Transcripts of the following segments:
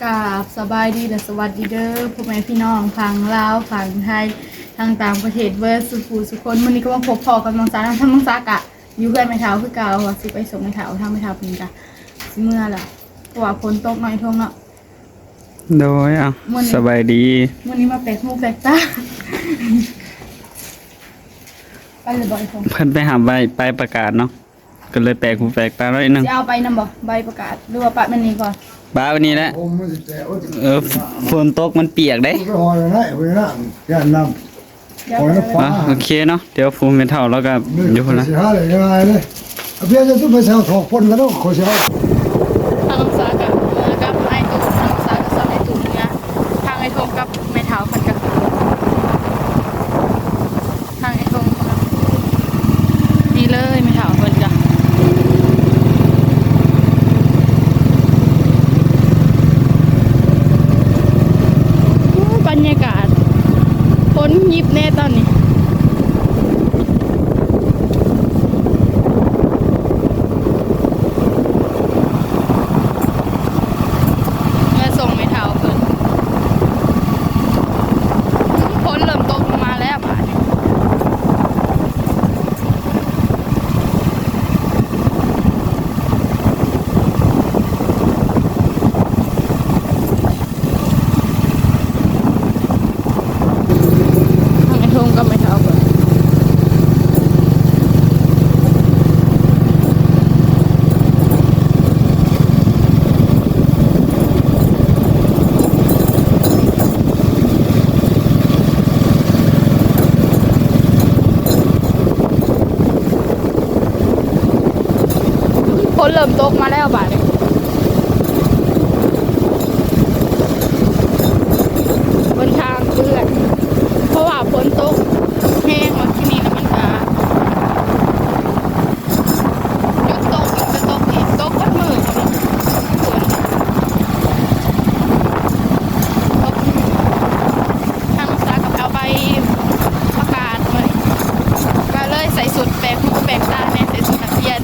กราบสบายดีและสวัสดีเด้อพ่อแม่พี่น้องฝั่งลาวฝั่งไทยทางต่างประเทศเบอร์สุภูสุคนวันนี้ก็มาพบพอกับน้องสาวทั้งน้องสากะอยู่เพื่อนไม่เท้าคือเก่าสิไปส่งไม่เท้าทางไม่เท้าเพิ่นกะสิเมื่อล่ะเพราะว่าฝนตกหน่อยทงเนาะโดยสบายดีวันนี้มาแปลกหูแปลกตาไปเลยบ่อยทงเพิ่นไปหาใบประกาศเนาะก็เลยแปลกหูแปลกตาหน่อยนึงจะเอาไปนำบ่ใบประกาศหรือว่าปะมันนี่ก่อนบ้าวันนี้แหละฝนตกมันเปียกได้โอเคเนาะเดี๋ยวฟูมิเท่าแล้วก็อยู่คนละทางน้องสากะกับไอ้ตุ่มน้องสากะกับไอ้ตุ่มเนี่ยทางไอ้ทงกับไม่เท้ามันกับทางไอ้ทงนี่เลยไม่เท้าเพิ่นจ้ะบรรยากาศฝนยิบแน่ตอนนี้มาส่งไม่เท่าเพิ่นฝนเริ่มตกลงมาแล้วป่ะนี่ทงก็ไม่เท่ากันฝนเริ่มตกมาแล้วบาดนี้บนทางเปื้อนเพราะว่าฝนตกแห้งมาที่นี่แล้วมันก็หยุดตกหยุดจะตกอีกตกวัดมือครับฝนตกทางสากับเอาใบประกาศเลยก็เลยใส่สุดแปลกหูแปลกตาเนี่ยใส่สุดนักเรียน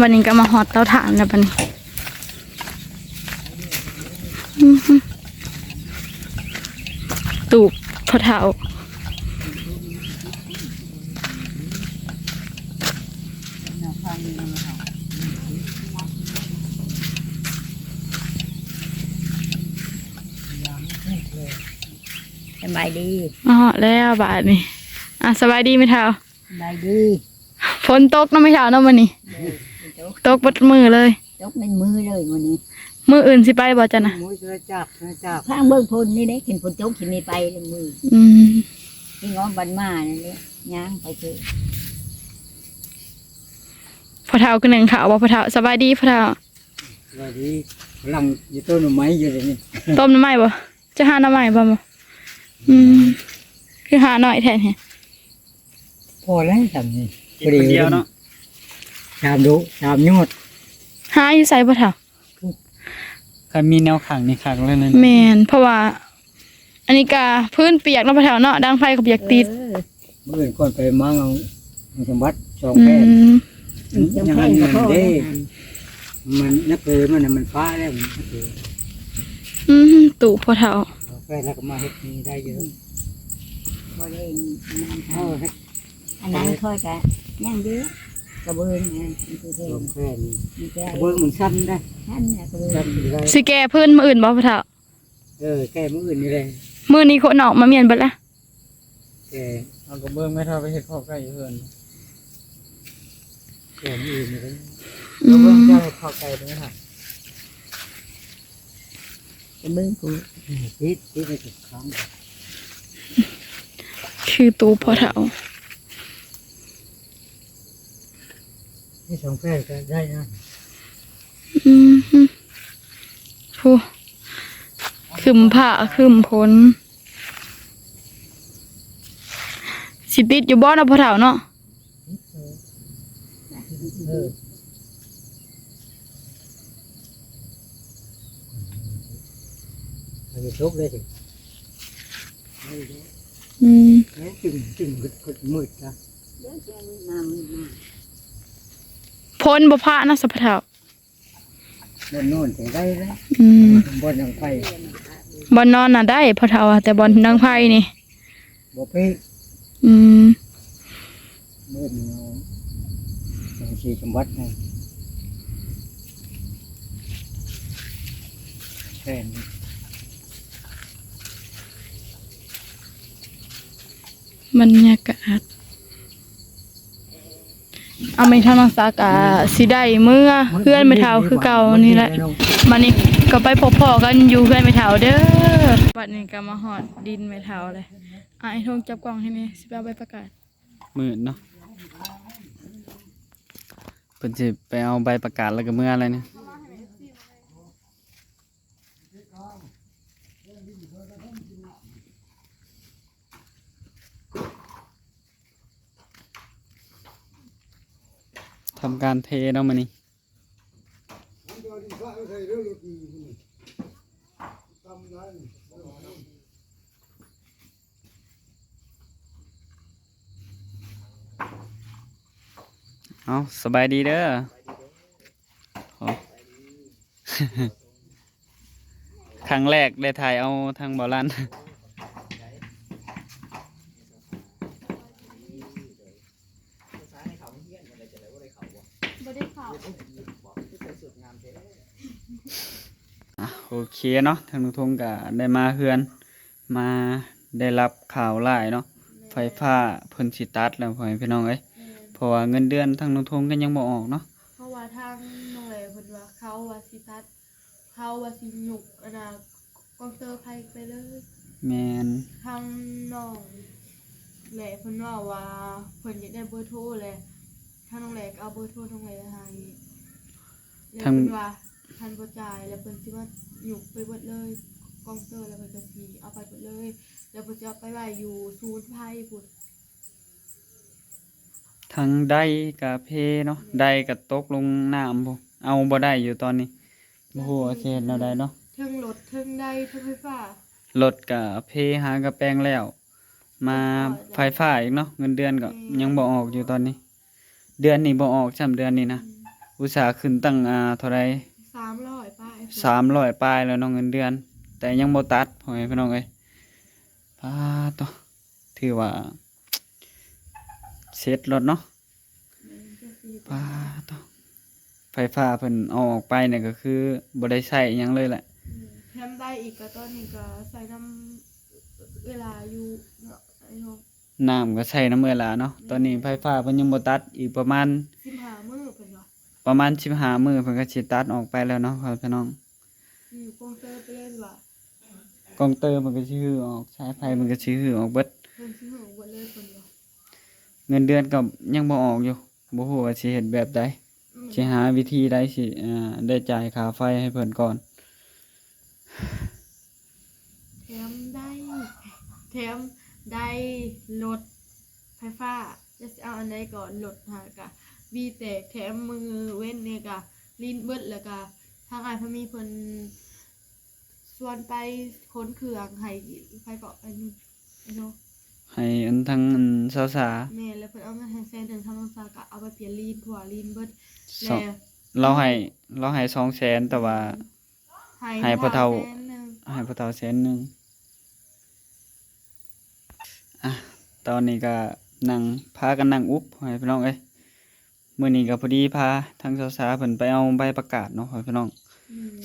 วันนี้ก็มาหอดเตาถ่านแล้วบัดนี้ตูบพอเท้าสบายดี มาหอดแล้วบาดนี้สบายดีไหมเท้า สบายดี ฝนตกเนาะไม่เท้าเนาะวันนี้ตกบดมือเลย ยกในมือเลยวันนี้ มืออื่นสิไปบ่จ้ะนะ มือจะจับ ข้างเบื้องพนนี่ได้เห็นฝนตกขีมีไปเลยมือ อืม พี่ง้อบันมานั่นเลยย่างไปเถอะ พอเท้าคือหนึ่งขาวบ่พอเท้าสบายดีพอเท้า สวัสดีกำลังอยู่ต้นไม้อยู่เลยนี่ ต้มน้ำไหม้บ่จะหาน้ำไหม้บ่บ่คือหาหน่อยแทนแฮะ พอแล้วทำนี่คนเดียวเนาะชามดูชามยอด หาอยู่ไสบ่เท้า ใครมีแนวขังนี่ขังเลยนะ แม่นเพราะว่า อันนี้ก็พื้นเปียกเนาะพอเท้าเนาะดังไฟก็เปียกติด เมื่อก่อนไปมั่งเอาสมบัติสอง อื แผ่น ม จังแค่ก็พอแล้ว มันนักเลยมันฟ้าแล้วมันนักเลย ตู่พอเท้า แผ่นแล้วก็มาเฮ็ดนี่ได้เยอะ พอได้ เอา อันนั้นค่อยกะย่างเยอะกระเบื้องไงมันคือเพล สอง งแผ่น มีแก่ เบิ้งมันสั้นได้ ท่านเนี่ยกระเบื้อง สั้นอยู่ได้ สิแก้พื้นมื้ออื่นบ่พอเท้า แก้มืออื่นนี่เลย มื้อนี้คนออกมาเมียนเบิดละ แก้เอากระเบื้องไม่เท่าไปเฮ็ดข้าวใกล้เพื่อนแก้มืออื่นนี่เลย อืม ข้าวไก่ด้วยค่ะ กระเบื้องกู ที่ไปจุดครั้ง คือตู่พอเท้า ที่สองแพร่ก็ได้นะ ผู้ขึ้นผ้าขึ้นพ้นสิติดอยู่บ่เนาะพอเท้าเนาะ มันจะทุกเลยสิ อืม จึงก็มืดนะ เดี๋ยวแกมือมามือมา พ้นบ่พระนะสัพพะเท้า บนโน่นถึงได้แล้ว อืม บนทางไฟ บอนนอนน่ะได้พอเท้าอะแต่บอนนางไพ่นี่ บ่เป๊ะ อืม มืดเงาบางทีสมบัติไงแค่นี้ บรรยากาศเอาไม่เท่านักษากะสิได้เมื่อเพื่อนไม่เท่าคือเก่านี่แหละมันนี่ก็ไปพบพ่อกันอยู่เพื่อนไม่เท่าเด้อบัดนี้ก็มาหอดดินไม่เท่าเลยไอ้ทงจับกล้องให้นี่สิไปเอาใบประกาศ มืดเนาะเพิ่นสิไปเอาใบประกาศแล้วก็เมื่ออะไรเนี่ยทำการเทเนาะมื้อนี้เอาสบายดีเด้อขอ ครั้งแรกได้ถ่ายเอาทางบ่อลัน โอเคเนาะทางนุทงก็ได้มาเฮือนมาได้รับข่าวร้ายเนาะไฟฟ้าเพิ่นสิตัดแล้วพ่อแม่พี่น้องเอ้ยเพราะว่าเงินเดือนทางนุทงก็ยังบ่ออกเนาะ เพราะว่าทางน้องแหล่เพิ่นว่าเขาว่าสิตัดเขาว่าสิหยุกอันน่ะกองเตอร์ไผไปเลย แม่น ทางน้องแหล่เพิ่นว่าเพิ่นอยากได้เบอร์โทรแหละทางน้องแหล่ก็เอาเบอร์โทรน้องแหล่ให้แล้วเพิ่นว่าทันบ่จ่ายแล้วเพิ่นสิว่าหยุกไปเบิดเลยกองเตอร์แล้วเพิ่นก็สิเอาไปเบิดเลย แล้วเพิ่นจะเอาไปไว้อยู่ศูนย์ภัยพุ่น ทางได้กับเพเนาะได้ก็ตกลงน้ำบ่เอาบ่ได้อยู่ตอนนี้บ่ฮู้ว่าสิเฮ็ดแนวใดเนาะ เทิงรถเทิงได้เทิงไฟฟ้าร ถก็เพหากระแปลงแล้ว มาไฟฟ้าอีกเนาะเงินเดือนก็ยังบ่ออกอยู่ตอนนี้ เดือนนี้บ่ออกซ้ำเดือนนี้นะ อุตส่าห์ขึ้นตั้งเท่าไร 300ป้าย 300ปลายแล้วเน้องเงินเดือน แต่ยังบ่ตัดพ่อแม่พี่น้องเอ้ยปาตอถือว่าเสร็จรถเนาะปาตอไฟฟ้าเพิ่นเอาออกไปเนี่ยก็คือบ่ได้ใช้อิหยังเลยแหละ แถมได้อีกก็ตอนนี้ก็ใส่น้ำเวลาอยู่เนาะไอ้น้อง น้ำก็ใช้น้ำเวลาเนาะตอนนี้ไฟฟ้าเพิ่นยังบ่ตัดอีกประมาณ 15มื้อเพิ่นว่า 15มื้อเพิ่นก็สิตัดออกไปแล้วเนาะพ่อพี่น้อง อยู่กองเตอร์ไปเล่นว่ะ กองเตอร์มันก็สิฮือออกสายไฟมันก็สิฮือออกเบิด เพิ่นสิหูบ่เลยเพิ่นว่า เงินเดือนก็ยังบ่ออกอยู่บ่ฮู้ว่าสิเฮ็ดแบบใดสิหาวิธีใดสิได้จ่ายค่าไฟให้เพิ่นก่อน แถมได้รถไฟฟ้าจะสิเอาอันใดก่อนรถหากะวีแตกแถมมือเว้นเนี่ยกะลิ้นเบิดแล้วก็ทางอ้ายเพิ่นมีเพิ่นส่วนไปค้นเครื่องให้ไฟเกาะอันนี้ไอ้เนาะ ให้อันทั้งอันสาวสา แม่แล้วเพิ่นเอาเงินให้100,000ทางน้องสาวก็เอาไปเปลี่ยนลิ้นทั่วลิ้นเบิด สอง แล้ว เราให้200,000แต่ว่า ให้พ่อเฒ่า 100,000 ให้พ่อเฒ่า100,000อ่ะตอนนี้ก็นั่งพากันนั่งอุบให้พี่น้องเอ้ยมื้อนี้ก็พอดีพาทางสาวสาเพิ่นไปเอาใบประกาศเนาะให้พี่น้อง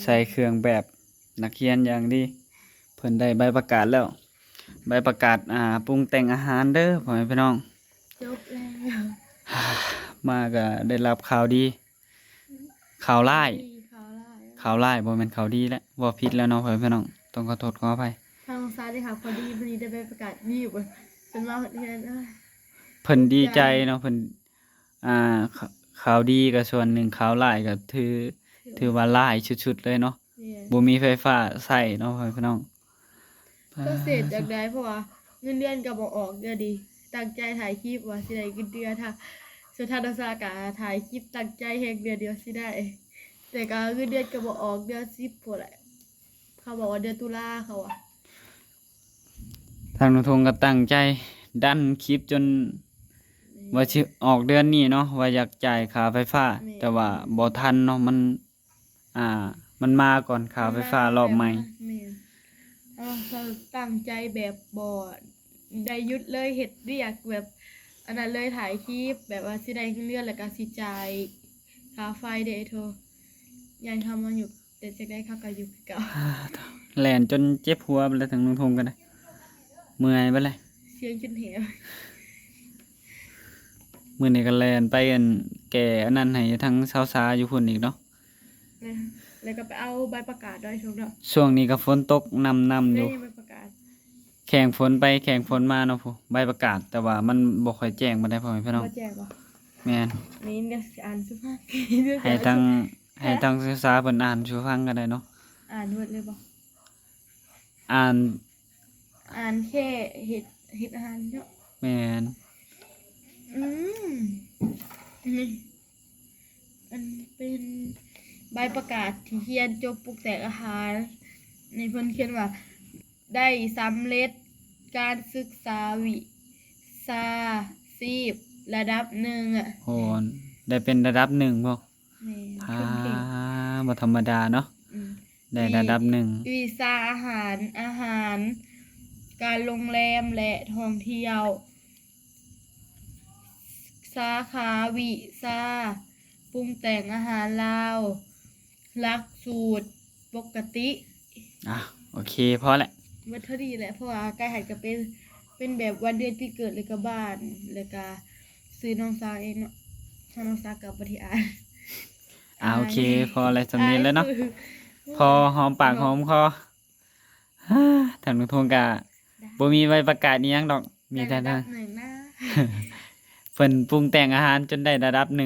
ใส่เครื่องแบบนักเรียนอย่างดีเพิ่นได้ใบประกาศแล้ว ใบประกาศปรุงแต่งอาหารเด้อพ่อแม่พี่น้อง จบแล้ว มาก็ได้รับข่าวดี ข่าวร้าย ข่าวร้าย ข่าวร้ายบ่แม่นข่าวดีแล้วบ่ผิดแล้วเนาะพ่อแม่พี่น้องต้องขอโทษขออภัย ทางซ้ายได้ค่ะพอดีได้ไปประกาศนี่อยู่บนเป็นมาเรียนเอ้ย เพิ่นดีใจเนาะเพิ่นอ่าข่าวดีก็ส่วนหนึ่งข่าวร้ายก็ถือว่าร้ายชุดๆเลยเนาะ เนี่ย บ่มีไฟฟ้าใช้เนาะพ่อแม่พี่น้อง ก็เสร็จจากได้เพราะว่าเงินเดือนก็บ่ออกเดือนดี ตั้งใจถ่ายคลิปว่าสิได้เงินเดือนถ้าสุดท้ายดาสากะถ่ายคลิปตั้งใจแฮกเดือนเดียวสิได้ แต่ก็เงินเดือนก็บ่ออกเดือน10พุ่นแหละเขาบอกว่าเดือนตุลาเขาอ่ะ ทางนุทงก็ตั้งใจดันคลิปจนว่าสิออกเดือนนี้เนาะว่าอยากจ่ายค่าไฟฟ้า แต่ว่าบ่ทันเนาะมันมาก่อนค่าไฟฟ้ารอบใหม่ แม่นเขาตั้งใจแบบบ่ได้หยุดเลยเฮ็ดเรียกแบบอันนั้นเลยถ่ายคลิปแบบว่าสิได้เงินเดือนแล้วก็สิจ่ายค่าไฟเด้โทยังทำมาอยู่แต่จักได้เขาก็อยู่คือเก่า แล่นจนเจ็บหัวไปแล้วทางนุทงก็ได้เมื่อยไปเลย เสียงจนเหว มื้อนี้ก็แล่นไปอันแก่อันนั้นให้ทางสาวสาอยู่พุ่นอีกเนาะ แล้วก็ไปเอาใบประกาศด้วยชมเนาะ ช่วงนี้ก็ฝนตกนำอ ได้ ยู่ ใบประกาศ แข่งฝนไปแข่งฝนมาเนาะผู้ใบประกาศ แต่ว่ามันบ่ค่อยแจ้งบ่ได้พ่อแม่พี่น้อง บ่แจ้งบ่ แม่น นี่เดี๋ยวสิอ่านสุภาพ ให้ทางศึกษาเพิ่นอ่านสู่ฟังก็ได้เนาะ อ่านหมดเลยบ่ อ่าน อ่านแค่เฮ็ดอาหารเนาะ แม่น นี่มันเป็นใบประกาศที่เขียนจบปลุกแต่งอาหารในเพิ่นเขียนว่าได้สำเร็จการศึกษาวิชาชีพระดับหนึ่งอ่ะ โหได้เป็นระดับ1บ่ แม่น อ่า คนเก่ง บ่ธรรมดาเนาะ อืม ได้ระดับ1 วีซ่าอาหาร การโรงแรมและท่องเที่ยว สาขาวิซ่าปรุงแต่งอาหารลาวหลักสูตรปกติ อ่ะโอเคพอแล้ว วัตถุดีแหละเพราะว่าใกล้หัดก็เป็นแบบวันเดือนที่เกิดเลยกับบ้านแล้วก็ซื้อน้องสาวเองเนาะถ้าน้องสาวกลับปฏิอาน โอเคพอแล้วสำนี้แล้วเนาะพอหอมปากหอมคอทางนุทงก็บ่มีใบประกาศอีหยังดอกมีแต่ ระดั ทาง บหนึ่งนะ เพิ่นปรุงแต่งอาหารจนได้ระดับ1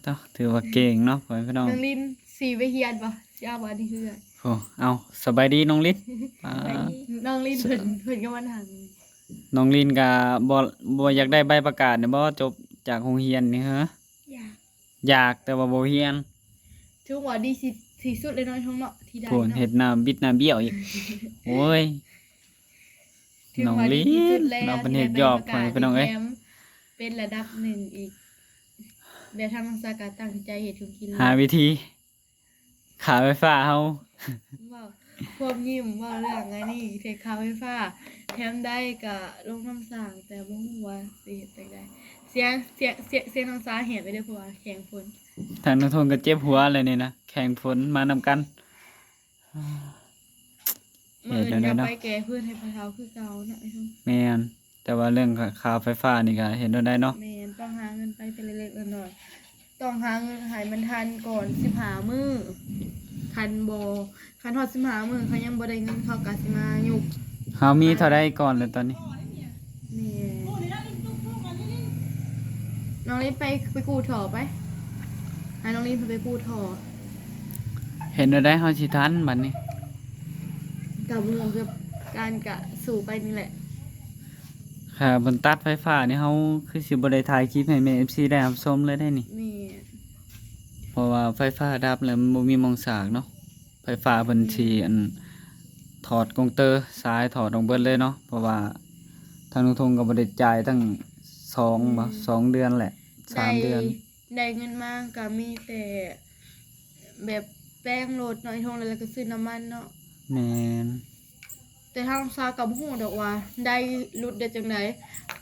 ต้องถือว่าเก่งเนาะพ่อแม่พี่น้อง น้องลินสีไปเฮียนปะสิเอาบ่นี่คืออะไร โอ้เอาสบายดีน้องลิน น้องลินเพิ่นก็มาทาง น้องลินก็บ่อยากได้ใบประกาศเนี่ยบ่จบจากโรงเรียนนี่ฮะ อยาก อยากแต่ว่าบ่เรียน ถือว่าดีที่สุดเลยเนาะช่องเนาะที่ได้ โผน เนาะ เฮ็ดหน้าบิดหน้าเบี้ยวอีกโอ้ย ถือ น้อง ว่า ลิ ดีที่สุ น ดแล้ว น้องเป็นเฮ็ดยอกพ่อแม่พี่น้องเอ้ย แถมเป็นระดับหนึ่งอีก เดี๋ยวทางน้องซากะตั้งใจเฮ็ดของกิน หาวิธีขาไฟฟ้าเฮา เว้าพวกยิ้มเว่าเรื่องไงนี่เทคาไฟฟ้าแถมได้ก็ลงคำสั่งแต่บ่ฮู้ว่าสิเฮ็ดจังได๋เสียงน้องซาเห็นไปเด้อเพราะว่าแข็งฝน ทางน้องทงก็เจ็บหัวเลยนี่นะแข่งฝนมานำกัน มื้ออื่นอย่าไปแก้พื้นให้พะเฒ่าคือเก่าเนาะไอ้ทุ่ง แม่นแต่ว่าเรื่องค่าไฟฟ้านี่ก็เห็นได้เนาะ แม่นต้องหาเงินไปแต่เล็กๆน้อยๆต้องหาเงินให้มันทันก่อน15มื้อคันบ่คันฮอด15มื้อเขายังบ่ได้เงินเขาก็สิมายุบ เฮามีเท่าใดก่อนเลยตอนนี้ นี่น้องลินไปกู้ถอไปให้น้องลินไปกู้ถอ เห็นได้เฮาสิทันบัดนี้ กับเมืองกับการกะสู่ไปนี่แหละ ค่ะบนตัดไฟฟ้านี่เฮาคือสิบ่ได้ถ่ายคลิปให้แม่ FC ได้รับชมเลยได้นี่ นี่ เพราะว่าไฟฟ้าดับแล้วมันบ่มีหมองสากเนาะไฟฟ้าเพิ่นสิถอดกงเตอร์สายถอดลงเบิดเลยเนาะเพราะว่าทางนุทงก็บ่ได้จ่ายตั้ง2 เดือนแหละ3 เดือน ได้เงินมาก็มีแต่แบบแป้งโหลดน้อยทงแล้วก็ซื้อน้ำมันเนาะ แม่น แต่ทางซากับฮู้ดอกว่า ได้รุดได้จังได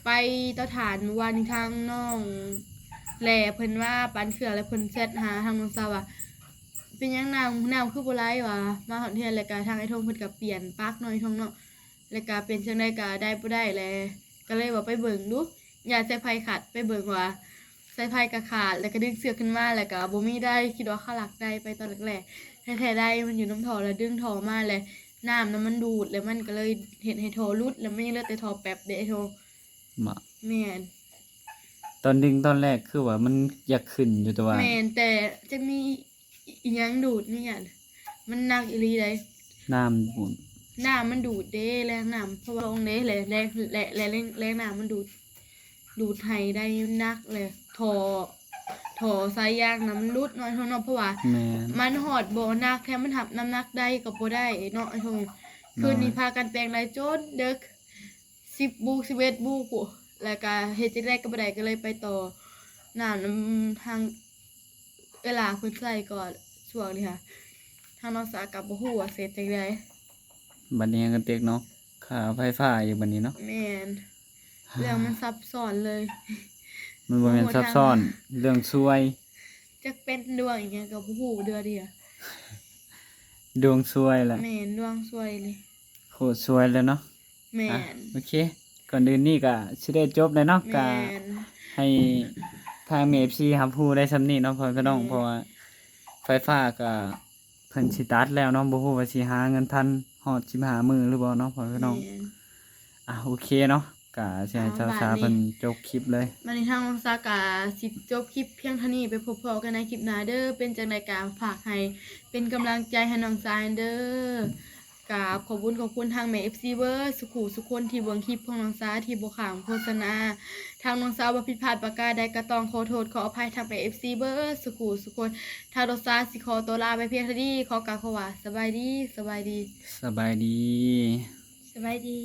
ไปเตาถ่านเมื่อวานนี้ทางน้องแหล่เพิ่นว่าปันเขื่อแล้วเพิ่นแชทหาทางน้องซาว่าเป็นหยังน้ำคือบ่ไหลวะมาฮอดเทือนแล้วก็ทางไอ้ทงเพิ่นก็เปลี่ยนปลั๊กน้อยทงเนาะแล้วก็เป็นจังไดก็ได้บ่ได้แลก็เลยว่าไปเบิ่งดูอย่าใส่ไฟขาดไปเบิ่งว่าใส่ไฟก็ขาดแล้วก็ดึงเสือกขึ้นมาแล้วก็บ่มีได้คิดว่าเขาหลักได้ไปตอนแรกๆแท้ๆได้มันอยู่น้ำท่อแล้วดึงท่อมาเลยน้ำนั้นมันดูดแล้วมันก็เลยเห็นให้ท่อรุดแล้วมันยังเหลือแต่ท่อแป๊บเด้ไอ้ท่อ มา แม่น ตอนดึงตอนแรกคือว่ามันอยากขึ้นอยู่แต่ว่า แม่นแต่จะมีอีหยังดูดนี่อ่ะมันหนักอีหลีเลย น้ำบุ่น น้ำมันดูดเด้แรงน้ำเพราะว่าองเด้แรงน้ำมันดูดให้ได้นักเลยท่อสายยางน้ำมันรุดน้อยเท่านั้นเพราะว่า แม่น มันหอดบ่นักแค่มันทับน้ำหนักได้ก็บ่ได้เนาะไอ้ทงคืนนี้พากันแปลงไรโจนเด็ก10 บุก 11 บุกพู้แล้วก็เฮ็ดจังได๋ก็บ่ได้ก็เลยไปต่อน้ำทางเวลาเพิ่นใส่ก่อนช่วงนี้ค่ะทางน้องสากับบ่ฮู้ว่าเสร็จจังได๋ บัดนี้ก็เต็กเนาะค่าไฟฟ้าอยู่บัดนี้เนาะ แม่นเรื่องมันซับซ้อนเลย มันบ่แม่นซับซ้อนเรื่องซวย จักเป็นดวงอีหยังก็บ่ฮู้เดือเดียว ดวงซวยแหละ แม่นดวงซวยเลย โคตรซวยเลยเนาะ แม่ อ่ะ น โอเค ก่อนอื่นนี่ก็สิได้จบเลยเนาะก็ แม่น ให้ทาง MFC รับรู้ได้ส่ำนี้เนาะพ่อพี่น้อง แม่ เพราะว่าไฟฟ้าก็เพิ่นสิตัดแล้วเนาะบ่ฮู้ว่าสิหาเงินทันฮอด15มื้อหรือบ่เนาะพ่อพี่น้อง แม่น โอเคเนาะก็สิให้เจ้าสาวเพิ่นจบคลิปเลย มาในทางสากาสิจบคลิปเพียงเท่านี้ไปพบกันในคลิปหน้าเด้อเป็นจังได๋ก็ฝากให้เป็นกำลังใจให้น้องซายเด้อกราบขอบคุณทางแม่ FC เวอร์สุคนที่เบิ่งคลิปของน้องซาที่บ่ข้ามโฆษณาทางน้องสาวบ่ผิดพลาดประการใดก็ต้องขอโทษขออภัยทางแม่ FC เวอร์สุคนทางน้องซาสิขอตัวลาไปเพียงเท่านี้ขอกล่าวคำว่าสบายดี สบายดี สบายดี